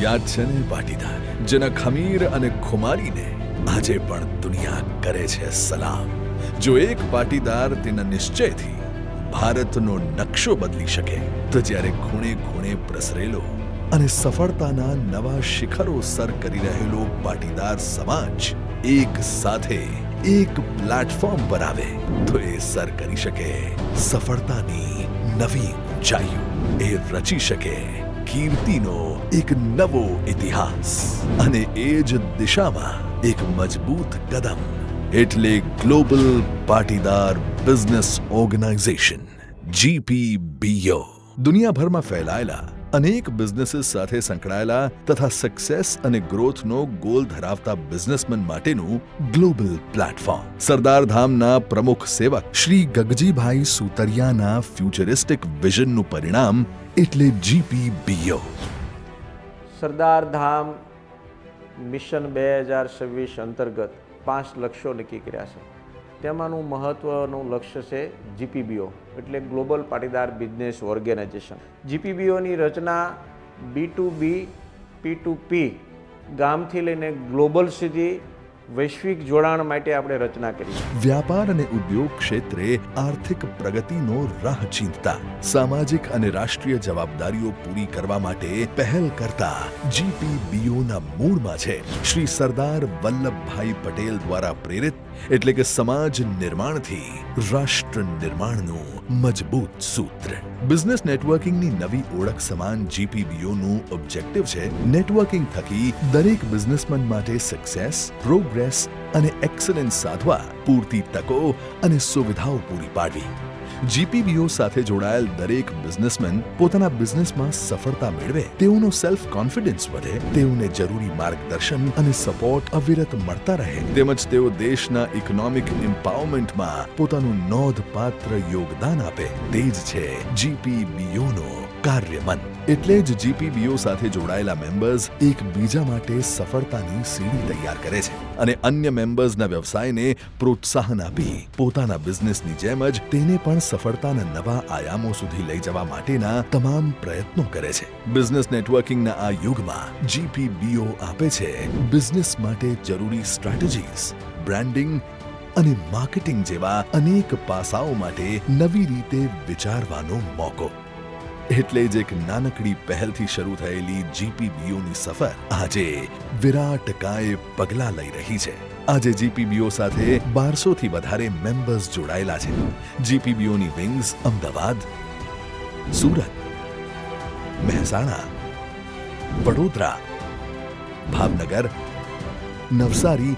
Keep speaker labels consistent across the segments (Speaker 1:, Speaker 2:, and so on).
Speaker 1: યાદ છે ને પાટીદાર, જેના ખમીર અને ખુમારીને આજે પણ દુનિયા કરે છે સલામ. જો એક પાટીદાર તેના નિશ્ચયથી ભારતનો નકશો બદલી શકે, તો જ્યારે ખૂણે ખૂણે પ્રસરેલો અને સફળતાના નવા શિખરો સર કરી રહેલો પાટીદાર સમાજ એક સાથે એક પ્લેટફોર્મ પર આવે, તો એ સર કરી શકે સફળતાની નવી ઊંચાઈઓ. એ રચી શકે કીર્તિનો એક નવો ઇતિહાસ, અને એ જ દિશામાં એક મજબૂત કદમ. એટલે global Patidar business organization GPBO દુનિયાભરમાં ફેલાયેલા અનેક બિઝનેસીસ સાથે સંકળાયેલા તથા સક્સેસ અને ગ્રોથનો ગોલ ધરાવતા બિઝનેસમેન માટેનું ગ્લોબલ પ્લેટફોર્મ. સરદાર ધામના પ્રમુખ સેવક શ્રી ગગજીભાઈ સુતરિયાના ફ્યુચરિસ્ટિક વિઝનનું પરિણામ એટલે GPBO.
Speaker 2: સરદાર ધામ મિશન 2026 અંતર્ગત 5 લક્ષ્યો નક્કી કર્યા છે. તેમાંનું મહત્ત્વનું લક્ષ્ય છે GPBO એટલે ગ્લોબલ પાટીદાર બિઝનેસ ઓર્ગેનાઇઝેશન. GPBOની રચના B2B P2P ગામથી લઈને ગ્લોબલ સુધી વૈશ્વિક જોડાણ માટે આપણે રચના કરી.
Speaker 1: વ્યાપાર અને ઉદ્યોગ ક્ષેત્રે આર્થિક પ્રગતિનો રાહ ચીંધતા, સામાજિક અને રાષ્ટ્રીય જવાબદારીઓ પૂરી કરવા માટે પહેલ કરતા GPBOના મૂળમાં છે શ્રી સરદાર વલ્લભભાઈ પટેલ દ્વારા પ્રેરિત એટલે કે સમાજ નિર્માણથી રાષ્ટ્ર નિર્માણનું મજબૂત સૂત્ર. બિઝનેસ નેટવર્કિંગની નવી ઓળખ સમાન GPBOનું ઓબ્જેક્ટિવ છે નેટવર્કિંગ થકી દરેક બિઝનેસમેન માટે સક્સેસ, પ્રોગ્રેસ અને એક્સલન્સ સાધવા પૂરતી તકો અને સુવિધાઓ પૂરી પાડવી. GPBO સાથે જોડાયેલ દરેક બિઝનેસમેન પોતાના બિઝનેસમાં સફળતા મેળવે, તેઓનો સેલ્ફ કોન્ફિડન્સ વધે, તેઓને જરૂરી માર્ગદર્શન અને સપોર્ટ અવિરત મળતા રહે, તેમજ તેઓ દેશના ઇકોનોમિક એમ્પાવરમેન્ટમાં પોતાનું નોંધપાત્ર યોગદાન આપે. તે જ છે GPBOનો કાર્યમન. એટલે જ GPBO સાથે જોડાયેલા મેમ્બર્સ એકબીજા માટે સફળતાની સીડી તૈયાર કરે છે અને અન્ય મેમ્બર્સના વ્યવસાયને પ્રોત્સાહન આપી પોતાના બિઝનેસની જેમ જ તેને પણ સફળતાના નવા આયામો સુધી લઈ જવા માટેના તમામ પ્રયત્નો કરે છે. બિઝનેસ નેટવર્કિંગના આ યુગમાં GPBO આપે છે બિઝનેસ માટે જરૂરી સ્ટ્રેટેજીસ, બ્રાન્ડિંગ અને માર્કેટિંગ જેવા અનેક પાસાઓ માટે નવી રીતે વિચારવાનો મોકો. એટલે જ એક નાનકડી પહેલથી શરૂ થયેલી GPBOની સફર આજે વિરાટ કાય પગલાં લઈ રહી છે. આજે GPBO સાથે 1200થી વધારે મેમ્બર્સ જોડાયેલા છે. GPBOની વિંગ્સ અમદાવાદ, સુરત, મહેસાણા, વડોદરા, ભાવનગર, નવસારી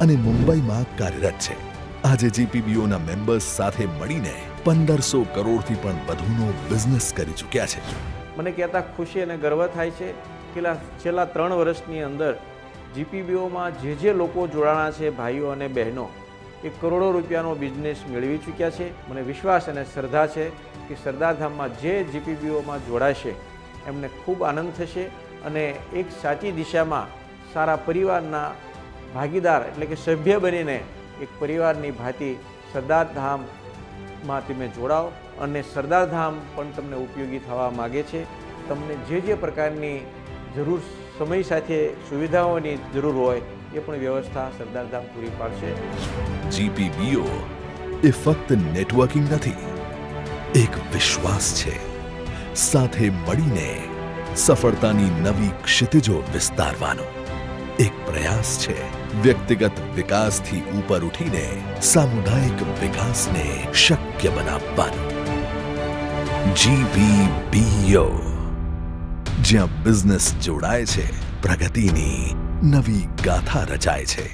Speaker 1: અને મુંબઈમાં કાર્યરત છે. આજે GPBOના મેમ્બર્સ સાથે મળીને 1500 કરોડથી પણ વધુનો બિઝનેસ કરી ચૂક્યા છે.
Speaker 2: મને કહેતા ખુશી અને ગર્વ થાય છે કે છેલ્લા 3 વર્ષની અંદર GPBOમાં જે લોકો જોડાણા છે, ભાઈઓ અને બહેનો, એ કરોડો રૂપિયાનો બિઝનેસ મેળવી ચૂક્યા છે. મને વિશ્વાસ અને શ્રદ્ધા છે કે સરદાર ધામમાં જે GPBOમાં જોડાશે એમને ખૂબ આનંદ થશે અને એક સાચી દિશામાં સારા પરિવારના ભાગીદાર એટલે કે સભ્ય બનીને એક પરિવારની ભાંતિ સરદાર ધામમાં તમે જોડાઓ અને સરદાર ધામ પણ તમને ઉપયોગી થવા માગે છે. તમને જે પ્રકારની જરૂર, સમય સાથે સુવિધાઓની જરૂર હોય એ પણ વ્યવસ્થા સરદાર ધામ પૂરી પાડશે.
Speaker 1: GPBO એ ફક્ત નેટવર્કિંગ નથી, એક વિશ્વાસ છે. સાથે મળીને સફળતાની નવી ક્ષિતિજો વિસ્તારવાનો એક પ્રયાસ છે. વ્યક્તિગત વિકાસથી ઉપર ઉઠીને સામુદાયિક વિકાસને શક્ય બનાવવાનો. GPBO, જ્યાં બિઝનેસ જોડાય છે, પ્રગતિની નવી ગાથા રચાય છે.